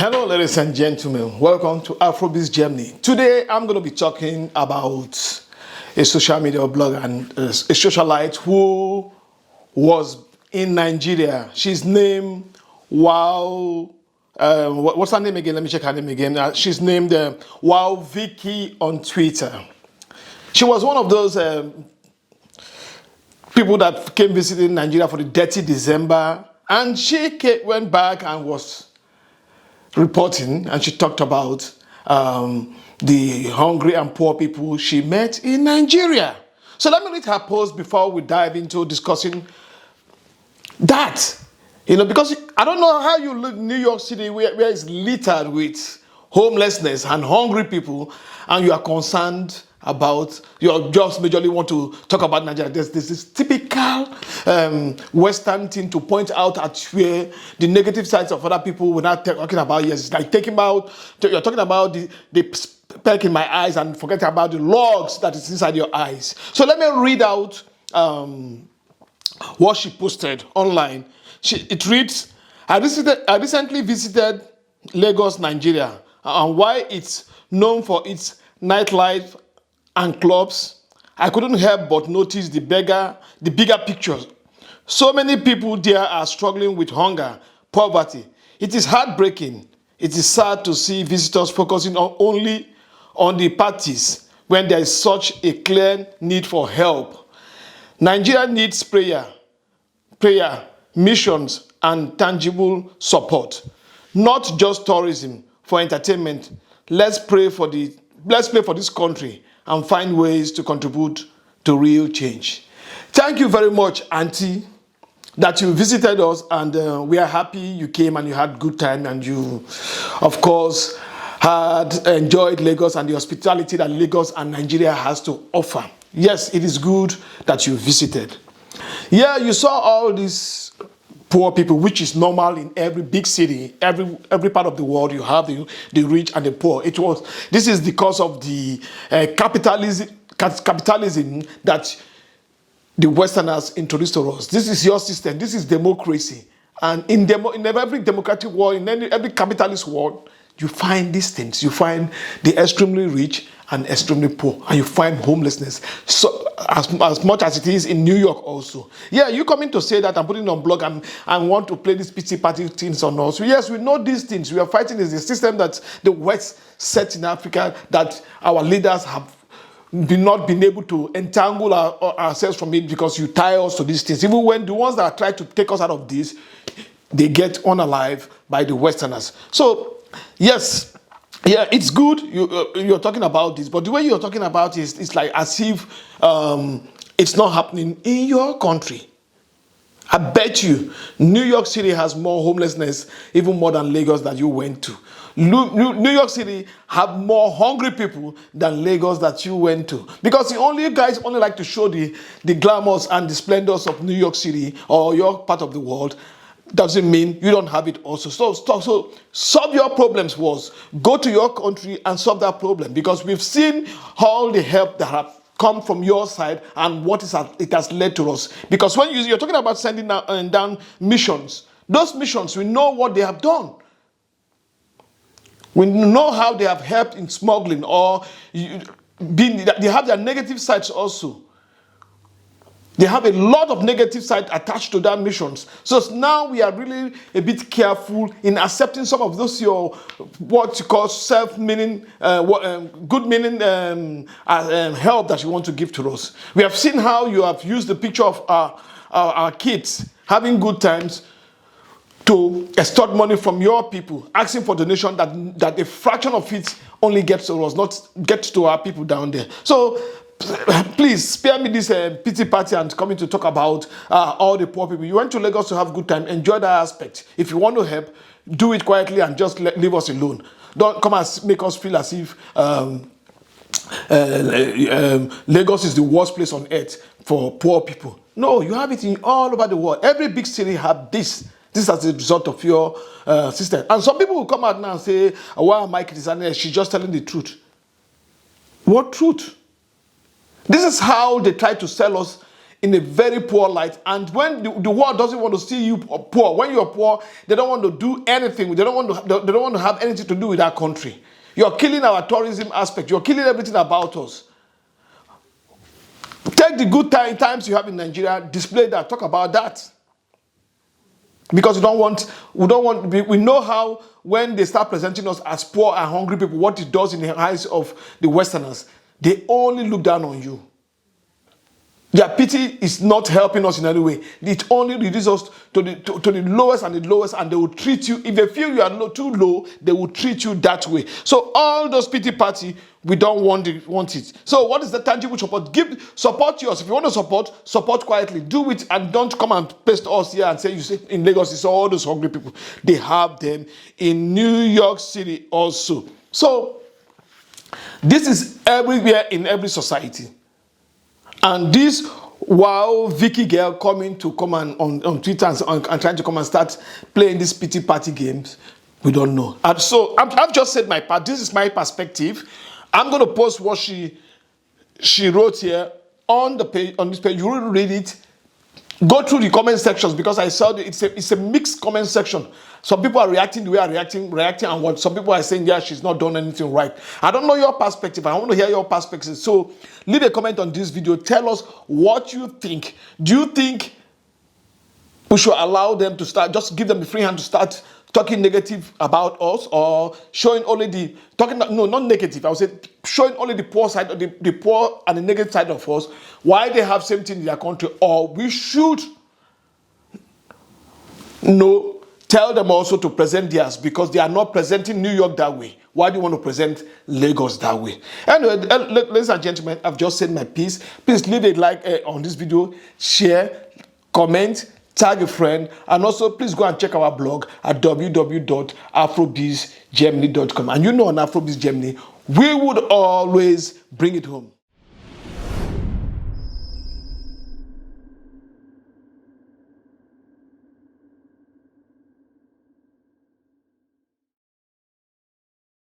Hello, ladies and gentlemen. Welcome to Afrobizgermany. Today, I'm going to be talking about a social media blogger and a socialite who was in Nigeria. She's named what's her name again? Let me check her name again. She's named Woah Vicky on Twitter. She was one of those people that came visiting Nigeria for the Dirty December, and she went back and was reporting, and she talked about the hungry and poor people she met in Nigeria. So let me read her post before we dive into discussing that. Because I don't know how you live in New York City where it's littered with homelessness and hungry people, and you are concerned about, you just majorly want to talk about Nigeria. There's this typical Western thing to point out at where the negative sides of other people without talking about. Yes, it's like you're talking about the speck in my eyes and forgetting about the logs that is inside your eyes. So let me read out what she posted online. It reads, I recently visited Lagos, Nigeria, and why it's known for its nightlife and clubs, I couldn't help but notice the bigger pictures. So many people there are struggling with hunger, poverty. It is heartbreaking. It is sad to see visitors focusing only on the parties when there is such a clear need for help. Nigeria needs prayer, missions, and tangible support, not just tourism for entertainment. Let's pray for this country and find ways to contribute to real change. Thank you very much, Auntie, that you visited us, and we are happy you came and you had good time, and you, of course, had enjoyed Lagos and the hospitality that Lagos and Nigeria has to offer. Yes, it is good that you visited. Yeah, you saw all these poor people, which is normal in every big city, every part of the world. You have the rich and the poor. This is because of the capitalism that the Westerners introduced to us. This is your system. This is democracy. And in every democratic world, in every capitalist world, you find these things. You find the extremely rich and extremely poor, and you find homelessness. So as much as it is in New York also. Yeah, you coming to say that I'm putting on blog and want to play these pity party things on us. Yes, we know these things. We are fighting is the system that the West set in Africa, that our leaders have not been able to entangle ourselves from it, because you tie us to these things. Even when the ones that try to take us out of this, they get unalive by the Westerners. So yes, yeah, it's good you're talking about this, but the way you're talking about it, it's like as if it's not happening in your country. I bet you New York City has more homelessness, even more than Lagos that you went to. New York City have more hungry people than Lagos that you went to. Because you guys only like to show the glamours and the splendors of New York City or your part of the world. Doesn't mean you don't have it also. So solve your problems first. Go to your country and solve that problem, because we've seen all the help that have come from your side and what it has led to us. Because when you're talking about sending down missions, those missions, we know what they have done. We know how they have helped in smuggling, or they have their negative sides also. They have a lot of negative side attached to their missions. So now we are really a bit careful in accepting some of those what you call self-meaning, good meaning help that you want to give to us. We have seen how you have used the picture of our kids having good times to extort money from your people, asking for donation that a fraction of it only gets to us, not gets to our people down there. So please spare me this pity party and coming to talk about all the poor people. You went to Lagos to have a good time. Enjoy that aspect. If you want to help, do it quietly and just leave us alone. Don't come and make us feel as if Lagos is the worst place on earth for poor people. No, you have it in all over the world. Every big city have this. This is as a result of your system. And some people will come out now and say, why am I criticizing? She's just telling the truth. What truth? This is how they try to sell us in a very poor light. And when the world doesn't want to see you poor, when you're poor, they don't want to do anything. They don't want to have anything to do with that country. You're killing our tourism aspect. You're killing everything about us. Take the good times you have in Nigeria, display that, talk about that. Because we know how when they start presenting us as poor and hungry people, what it does in the eyes of the Westerners. They only look down on you. Their pity is not helping us in any way. It only reduces us to the lowest and the lowest, and they will treat you. If they feel you are too low, they will treat you that way. So all those pity party, we don't want it. So what is the tangible support? Support yours. If you want to support quietly. Do it, and don't come and paste us here and say you see in Lagos it's all those hungry people. They have them in New York City also. So this is everywhere in every society. And this Woah Vicky girl coming to come on Twitter and trying to come and start playing these pity party games, we don't know. And so I've just said my part. This is my perspective. I'm going to post what she wrote here on the page, on this page. You will read it. Go through the comment sections, because I saw it's a mixed comment section. Some people are reacting the way I'm reacting, and what some people are saying, yeah, she's not done anything right. I don't know your perspective. I want to hear your perspective. So leave a comment on this video. Tell us what you think. Do you think we should allow them to start, just give them the free hand to start talking negative about us, or showing only the not negative, I would say showing only the poor side, the poor and the negative side of us, why they have same thing in their country, or we should tell them also to present theirs, because they are not presenting New York that way. Why do you want to present Lagos that way? Anyway, ladies and gentlemen, I've just said my piece. Please leave a like on this video, share, comment, tag a friend, and also please go and check our blog at www.afrobizgermany.com. And you know, on Afrobizgermany, we would always bring it home.